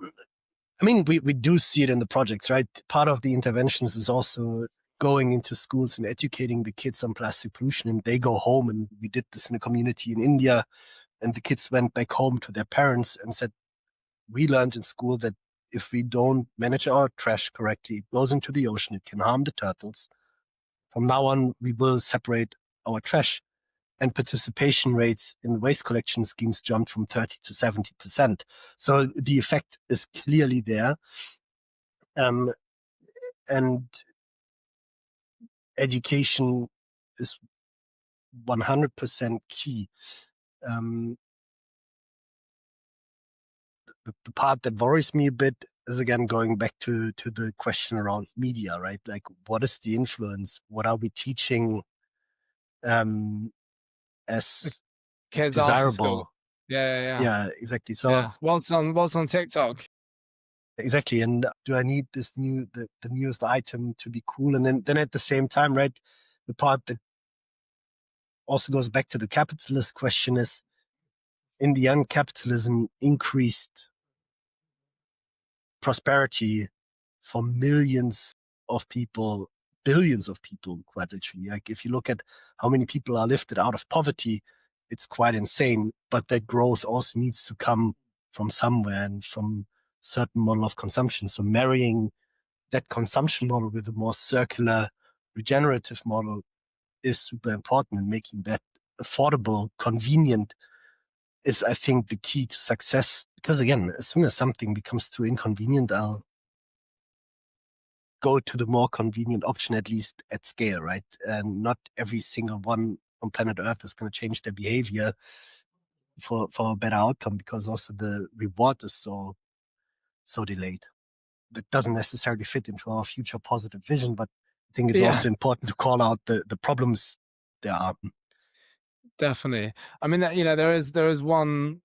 I mean, we do see it in the projects, right? Part of the interventions is also going into schools and educating the kids on plastic pollution. And they go home, and we did this in a community in India. And the kids went back home to their parents and said, we learned in school that if we don't manage our trash correctly, it goes into the ocean, it can harm the turtles. From now on, we will separate our trash. And participation rates in waste collection schemes jumped from 30 to 70%. So the effect is clearly there. Um, and education is 100% key. Um, the part that worries me a bit is, again, going back to the question around media, right? Like, what is the influence? What are we teaching The as kids after school. desirable? Yeah, yeah, yeah. Yeah, exactly. So Yeah. What's on TikTok? exactly. And do I need the newest item to be cool? And then at the same time, right, the part that also goes back to the capitalist question is, in the end, capitalism increased prosperity for millions of people, billions of people, quite literally. Like, if you look at how many people are lifted out of poverty, it's quite insane. But that growth also needs to come from somewhere and from certain model of consumption. So marrying that consumption model with a more circular, regenerative model is super important, and making that affordable, convenient is, I think, the key to success. Because again, as soon as something becomes too inconvenient, I'll go to the more convenient option, at least at scale, right? And not every single one on planet Earth is going to change their behavior for a better outcome, because also the reward is so delayed. That doesn't necessarily fit into our future positive vision, but I think it's Yeah, also important to call out the problems there are. definitely. I mean, there is one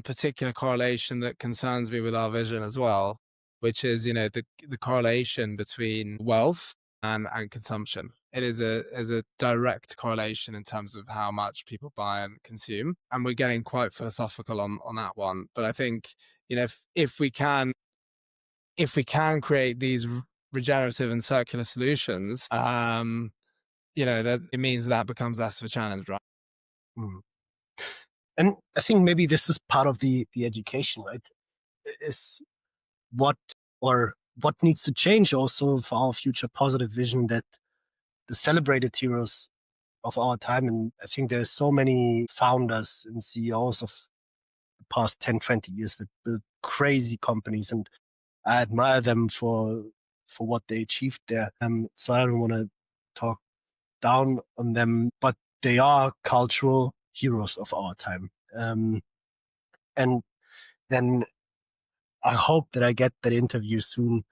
particular correlation that concerns me with our vision as well, which is the correlation between wealth and consumption. It is a direct correlation in terms of how much people buy and consume, and we're getting quite philosophical on that one. But I think if we can create these regenerative and circular solutions, that it means that becomes less of a challenge, right? Mm. And I think maybe this is part of the education, right? Is what what needs to change also for our future positive vision, that the celebrated heroes of our time, and I think there's so many founders and CEOs of the past 10, 20 years that built crazy companies, and I admire them for what they achieved there. So I don't want to talk down on them, but they are cultural heroes of our time. And then I hope that I get that interview soon.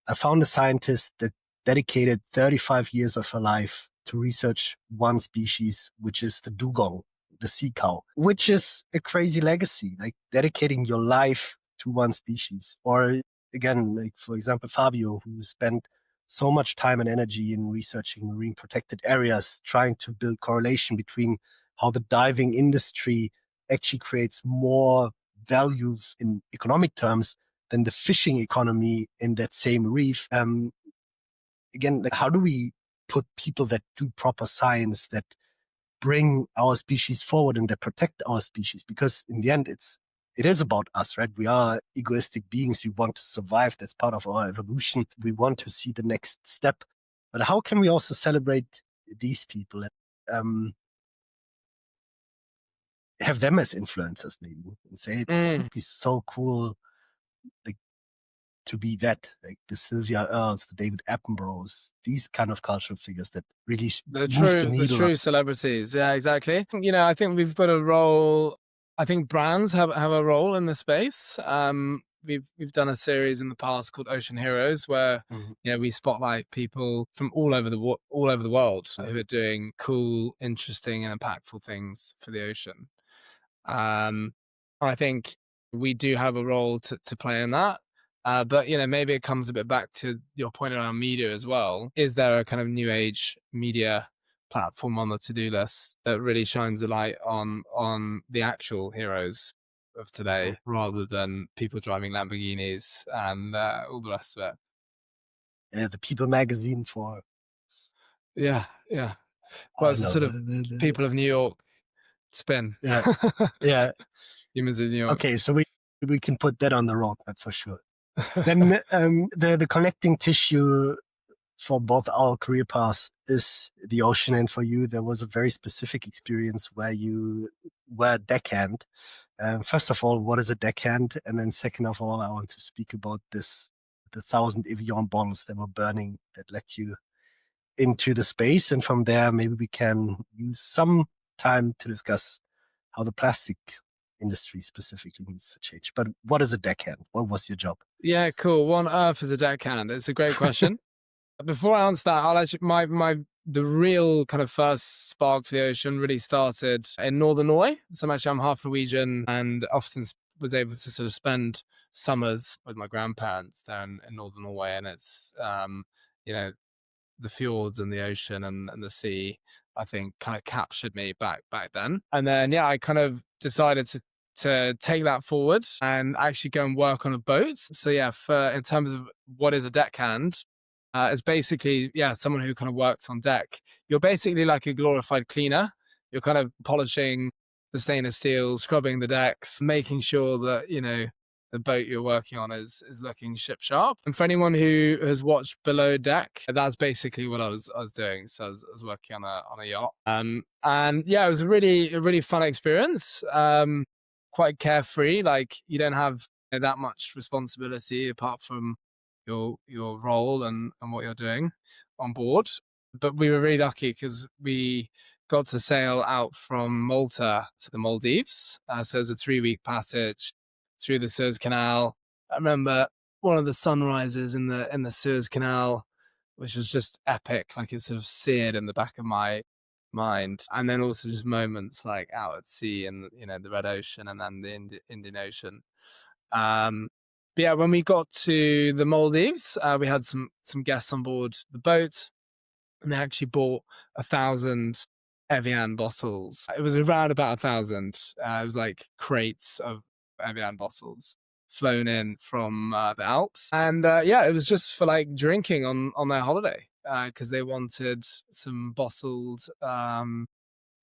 I found a scientist that dedicated 35 years of her life to research one species, which is the dugong, the sea cow, which is a crazy legacy, like dedicating your life to one species. Or again, like for example, Fabio, who spent so much time and energy in researching marine protected areas, trying to build correlation between how the diving industry actually creates more value in economic terms than the fishing economy in that same reef. Again, like, how do we put people that do proper science, that bring our species forward and that protect our species? Because in the end, it is about us, right? We are egoistic beings. We want to survive. That's part of our evolution. We want to see the next step. But how can we also celebrate these people and have them as influencers, maybe, and say it would be so cool, like, to be that, like the Sylvia Earls, the David Attenboroughs, these kind of cultural figures that really move the The needle. true celebrities. Yeah, exactly. I think we've got a role. I think brands have a role in the space. We've done a series in the past called Ocean Heroes, where we spotlight people from all over the world who are doing cool, interesting, and impactful things for the ocean. I think we do have a role to play in that. But maybe it comes a bit back to your point around media as well. Is there a kind of new age media platform on the to-do list that really shines a light on the actual heroes of today, rather than people driving Lamborghinis and all the rest of it? Yeah, the People magazine for, Yeah, yeah. I Well, don't it's a know, sort of People of New York spin. yeah, yeah. Humans of New York. Okay, so we can put that on the roadmap for sure. Then the connecting tissue for both our career paths is the ocean, and for you, there was a very specific experience where you were a deckhand. First of all, what is a deckhand? And then second of all, I want to speak about the 1,000 Evian bottles that were burning that let you into the space. And from there, maybe we can use some time to discuss how the plastic industry specifically needs to change. But what is a deckhand? What was your job? Yeah, cool. What on earth is a deckhand? It's a great question. Before I answer that, I'll actually the real kind of first spark for the ocean really started in northern Norway. So I'm half Norwegian, and often was able to sort of spend summers with my grandparents there in northern Norway, and it's the fjords and the ocean and the sea, I think, kind of captured me back then. And then I kind of decided to take that forward and actually go and work on a boat. So in terms of what is a deckhand, it's basically someone who kind of works on deck. You're basically like a glorified cleaner. you're kind of polishing the stainless steel, scrubbing the decks, making sure that, the boat you're working on is looking ship sharp. And for anyone who has watched Below Deck, that's basically what I was doing. So I was working on a yacht. And yeah, it was a really fun experience. Quite carefree. Like, you don't have that much responsibility apart from your role and what you're doing on board. But we were really lucky because we got to sail out from Malta to the Maldives. So it was a 3-week passage through the Suez Canal. I remember one of the sunrises in the Suez Canal, which was just epic. Like, it's sort of seared in the back of my mind. And then also just moments like out at sea in the Red Ocean and then the Indian Ocean. But yeah, when we got to the Maldives, we had some guests on board the boat, and they actually bought 1,000 Evian bottles. It was around about 1,000. It was like crates of Evian bottles flown in from the Alps. And yeah, it was just for like drinking on their holiday, because they wanted some bottled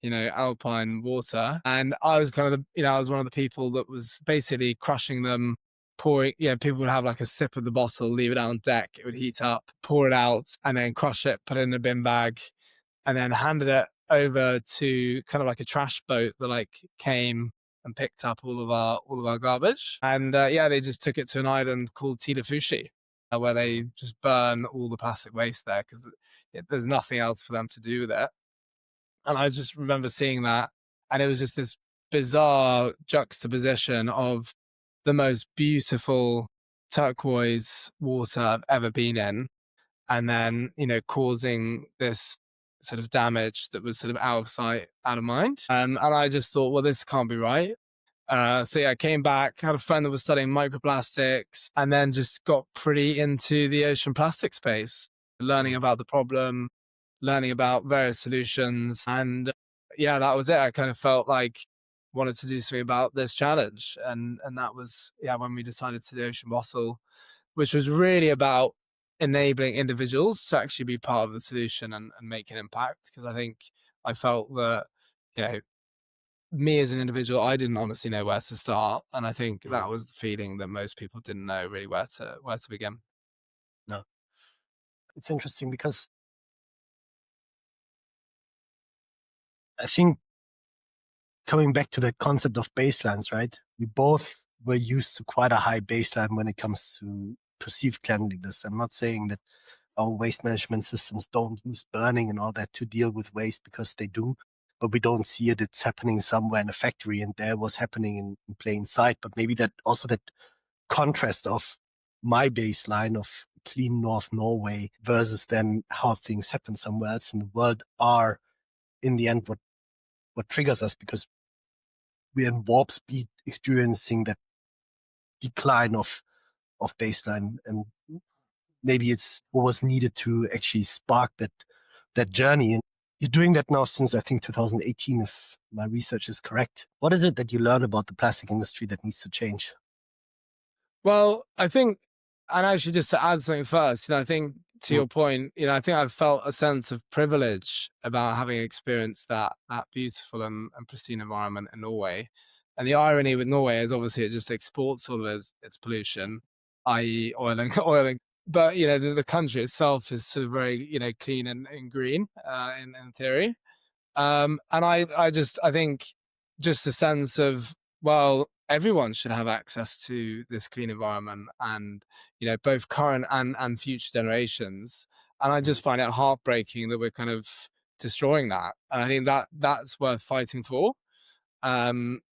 alpine water. And I was kind of I was one of the people that was basically crushing them, pouring. People would have like a sip of the bottle, leave it out on deck, it would heat up, pour it out, and then crush it, put it in a bin bag, and then handed it over to kind of like a trash boat that like came and picked up all of our garbage. And yeah, they just took it to an island called Tilafushi, where they just burn all the plastic waste there because there's nothing else for them to do with it. And I just remember seeing that, and it was just this bizarre juxtaposition of the most beautiful turquoise water I've ever been in, and then, causing this sort of damage that was sort of out of sight, out of mind. And I just thought, well, this can't be right. So yeah, I came back, had a friend that was studying microplastics, and then just got pretty into the ocean plastic space, learning about the problem, learning about various solutions. And yeah, that was it. I kind of felt like wanted to do something about this challenge. And that was, when we decided to do Ocean Bottle, which was really about enabling individuals to actually be part of the solution and make an impact. Because I think I felt that, me as an individual, I didn't honestly know where to start. And I think that was the feeling that most people didn't know really where to begin. No, it's interesting because I think coming back to the concept of baselines, right? We both were used to quite a high baseline when it comes to perceived cleanliness. I'm not saying that our waste management systems don't use burning and all that to deal with waste, because they do, but we don't see it. It's happening somewhere in a factory, and there was happening in plain sight. But maybe that contrast of my baseline of clean North Norway versus then how things happen somewhere else in the world are in the end what triggers us, because we're in warp speed experiencing that decline of baseline, and maybe it's what was needed to actually spark that journey. And you're doing that now since, I think, 2018, if my research is correct. What is it that you learn about the plastic industry that needs to change? Well, I think, and actually just to add something first, I think to your point, I think I've felt a sense of privilege about having experienced that beautiful and pristine environment in Norway. And the irony with Norway is obviously it just exports all of its pollution, i.e. oiling. But, the country itself is sort of very, clean and green in theory. And I think just a sense of, well, everyone should have access to this clean environment, and both current and future generations. And I just find it heartbreaking that we're kind of destroying that. And I think that's worth fighting for, at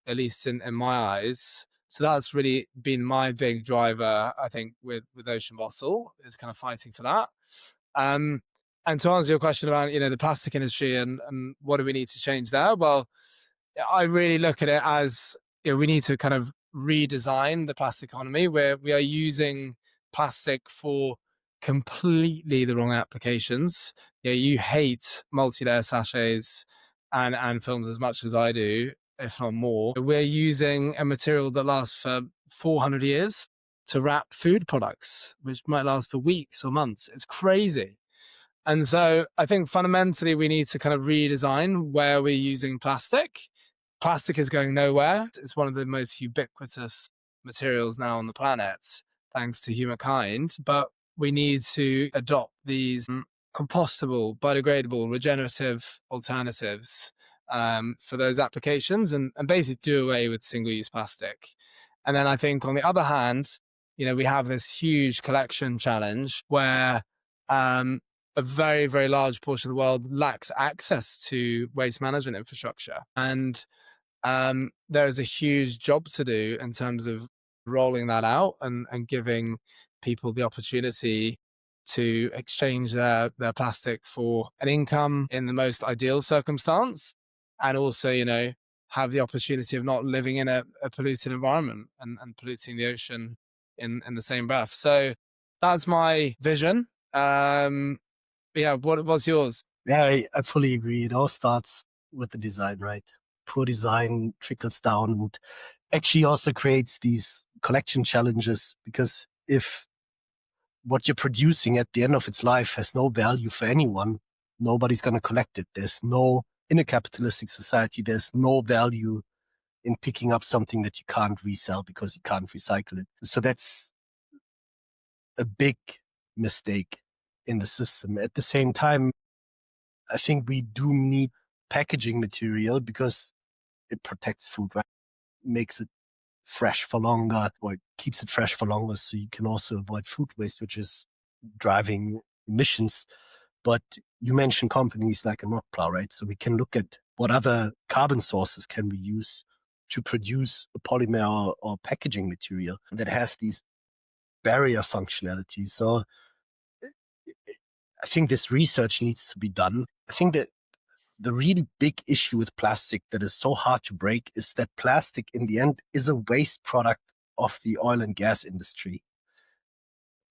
least in my eyes. So that's really been my big driver, I think, with Ocean Bottle, is kind of fighting for that. And to answer your question about the plastic industry and what do we need to change there, well, I really look at it as we need to kind of redesign the plastic economy, where we are using plastic for completely the wrong applications. You hate multi-layer sachets and films as much as I do, if not more. We're using a material that lasts for 400 years to wrap food products, which might last for weeks or months. It's crazy. And so I think fundamentally we need to kind of redesign where we're using plastic. Plastic is going nowhere. It's one of the most ubiquitous materials now on the planet, thanks to humankind. But we need to adopt these compostable, biodegradable, regenerative alternatives for those applications, and basically do away with single-use plastic. And then I think on the other hand, we have this huge collection challenge where a very, very large portion of the world lacks access to waste management infrastructure. And there is a huge job to do in terms of rolling that out and giving people the opportunity to exchange their plastic for an income in the most ideal circumstance, and also, have the opportunity of not living in a polluted environment and polluting the ocean in the same breath. So that's my vision. What's yours? Yeah, I fully agree. It all starts with the design, right? Poor design trickles down and actually also creates these collection challenges, because if what you're producing at the end of its life has no value for anyone, nobody's going to collect it. In a capitalistic society, there's no value in picking up something that you can't resell because you can't recycle it. So that's a big mistake in the system. At the same time, I think we do need packaging material because it protects food, right? Makes it fresh for longer, or it keeps it fresh for longer, so you can also avoid food waste, which is driving emissions. But you mentioned companies like a Rockplow, right? So we can look at what other carbon sources can we use to produce a polymer or packaging material that has these barrier functionalities. So I think this research needs to be done. I think that the really big issue with plastic that is so hard to break is that plastic in the end is a waste product of the oil and gas industry.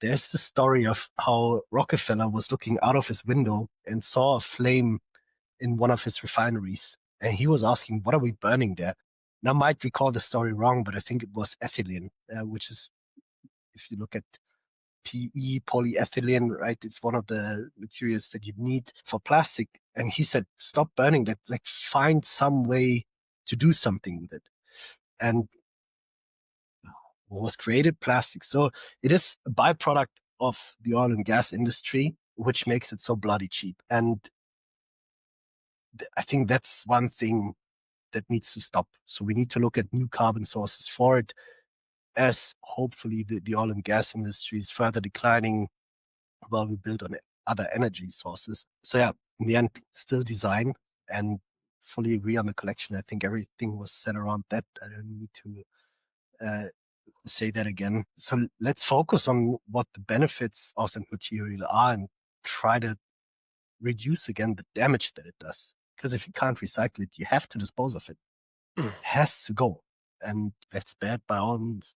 There's the story of how Rockefeller was looking out of his window and saw a flame in one of his refineries. And he was asking, what are we burning there? Now, I might recall the story wrong, but I think it was ethylene, which is, if you look at PE, polyethylene, right? It's one of the materials that you need for plastic. And he said, stop burning that, like find some way to do something with it. And was created plastic. So it is a byproduct of the oil and gas industry, which makes it so bloody cheap. And I think that's one thing that needs to stop. So we need to look at new carbon sources for it, as hopefully the oil and gas industry is further declining while we build on other energy sources. So yeah, in the end, still design, and fully agree on the collection. I think everything was said around that. I don't need to say that again. So let's focus on what the benefits of the material are and try to reduce again the damage that it does. Because if you can't recycle it, you have to dispose of it. It has to go. And that's bad by all means.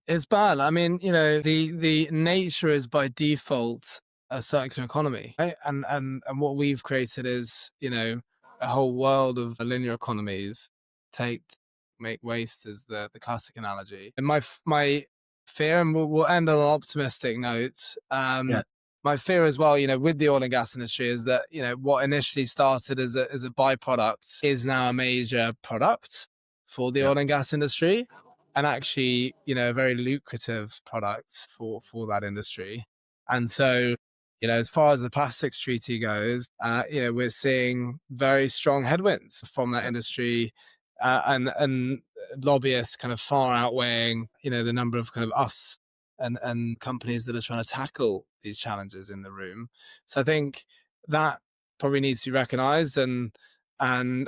It's bad. I mean, the nature is by default a circular economy, right? And what we've created is, a whole world of linear economies. Make waste is the classic analogy. And my fear, and we'll end on an optimistic note. My fear as well, with the oil and gas industry, is that what initially started as a byproduct is now a major product for the oil and gas industry, and actually, a very lucrative product for that industry. And so, as far as the plastics treaty goes, we're seeing very strong headwinds from that industry, and lobbyists kind of far outweighing, the number of kind of us and companies that are trying to tackle these challenges in the room. So I think that probably needs to be recognized, and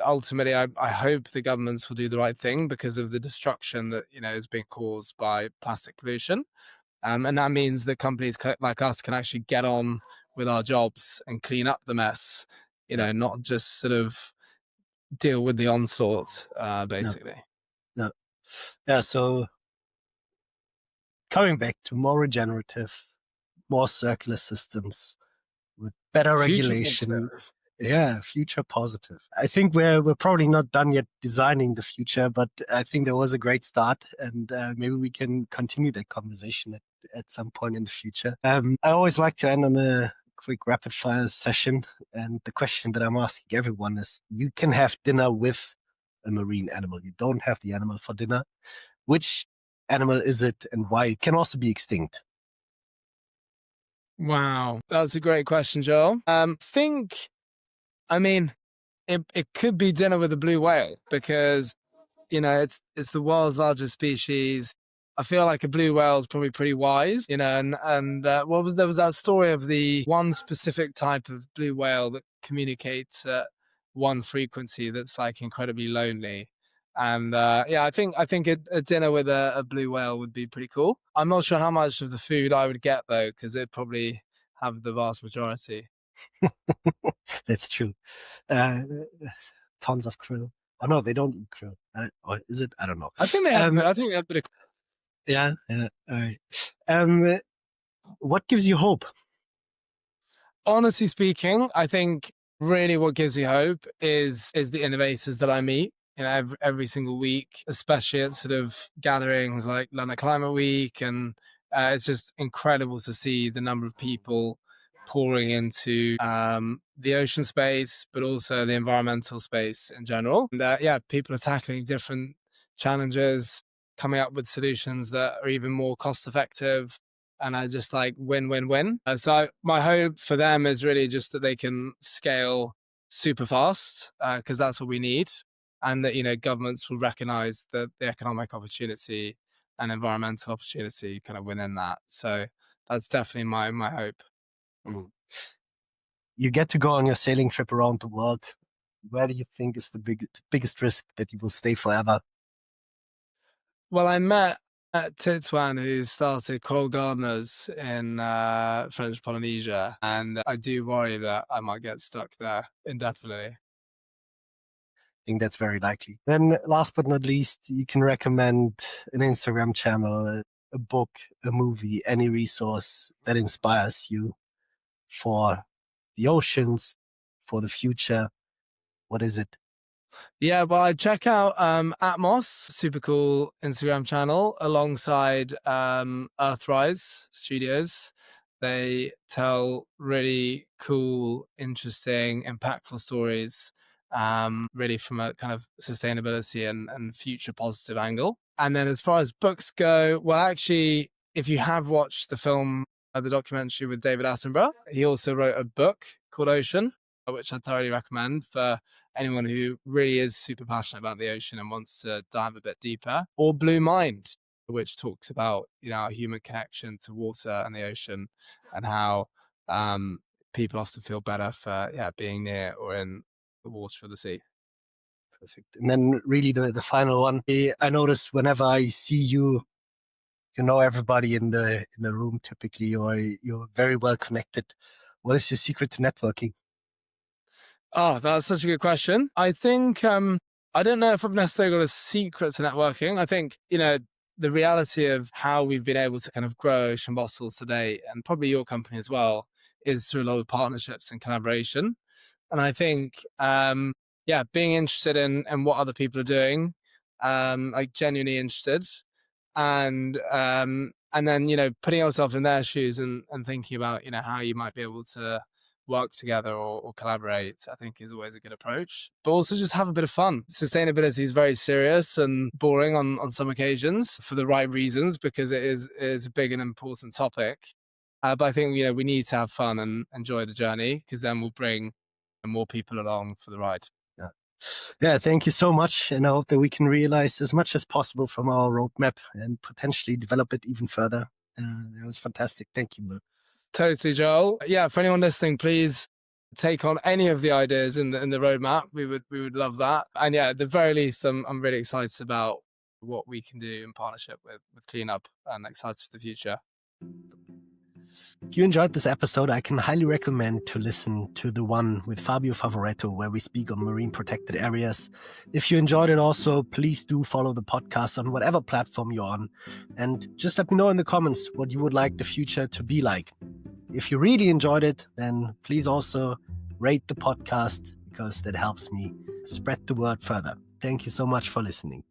ultimately I hope the governments will do the right thing because of the destruction that is being caused by plastic pollution, and that means that companies like us can actually get on with our jobs and clean up the mess, not just sort of deal with the onslaught, basically. Yeah, so coming back to more regenerative, more circular systems with better regulation. Yeah, future positive. I think we're probably not done yet designing the future, but I think there was a great start, and maybe we can continue that conversation at some point in the future. I always like to end on a quick rapid fire session. And the question that I'm asking everyone is, you can have dinner with a marine animal. You don't have the animal for dinner. Which animal is it and why? It can also be extinct. Wow, that's a great question, Joel. It could be dinner with a blue whale because, it's the world's largest species. I feel like a blue whale is probably pretty wise, and there was that story of the one specific type of blue whale that communicates at one frequency that's like incredibly lonely. And I think a dinner with a blue whale would be pretty cool. I'm not sure how much of the food I would get though, because it'd probably have the vast majority. That's true. Tons of krill. Oh no, they don't eat krill. Or is it? I don't know. I think they have. I think they have a bit of. Yeah. All right. What gives you hope? Honestly speaking, I think really what gives me hope is the innovators that I meet. Every single week, especially at sort of gatherings like London Climate Week, and it's just incredible to see the number of people pouring into the ocean space, but also the environmental space in general. And people are tackling different challenges, coming up with solutions that are even more cost effective and are just like win-win-win. My hope for them is really just that they can scale super fast because that's what we need. And that, governments will recognize that the economic opportunity and environmental opportunity kind of within that. So that's definitely my hope. Mm. You get to go on your sailing trip around the world. Where do you think is the biggest risk that you will stay forever? Well, I met Titwan, who started Coral Gardeners in French Polynesia, and I do worry that I might get stuck there indefinitely. I think that's very likely. Then last but not least, you can recommend an Instagram channel, a book, a movie, any resource that inspires you for the oceans, for the future. What is it? Yeah, well, I check out Atmos, super cool Instagram channel, alongside Earthrise Studios. They tell really cool, interesting, impactful stories, really from a kind of sustainability and future positive angle. And then as far as books go, well, actually, if you have watched the film, the documentary with David Attenborough, he also wrote a book called Ocean, which I thoroughly recommend for anyone who really is super passionate about the ocean and wants to dive a bit deeper. Or Blue Mind, which talks about our human connection to water and the ocean, and how people often feel better for being near or in the water of the sea. Perfect. And then really the final one. I noticed whenever I see you, you know everybody in the room typically, or you're very well connected. What is your secret to networking? Oh, that's such a good question. I think I don't know if I've necessarily got a secret to networking. I think, the reality of how we've been able to kind of grow Ocean Bottles today, and probably your company as well, is through a lot of partnerships and collaboration. And I think, being interested in what other people are doing, like genuinely interested, and then putting yourself in their shoes and thinking about how you might be able to work together or collaborate, I think is always a good approach. But also just have a bit of fun. Sustainability is very serious and boring on some occasions for the right reasons, because it is a big and important topic. But I think we need to have fun and enjoy the journey, because then we'll bring more people along for the ride. Yeah, thank you so much. And I hope that we can realize as much as possible from our roadmap and potentially develop it even further. It was fantastic. Thank you, Will. Totally, Joel. Yeah, for anyone listening, please take on any of the ideas in the roadmap. We would love that. And at the very least, I'm really excited about what we can do in partnership with Cleanup, and excited for the future. If you enjoyed this episode, I can highly recommend to listen to the one with Fabio Favoretto, where we speak on marine protected areas. If you enjoyed it also, please do follow the podcast on whatever platform you're on. And just let me know in the comments what you would like the future to be like. If you really enjoyed it, then please also rate the podcast, because that helps me spread the word further. Thank you so much for listening.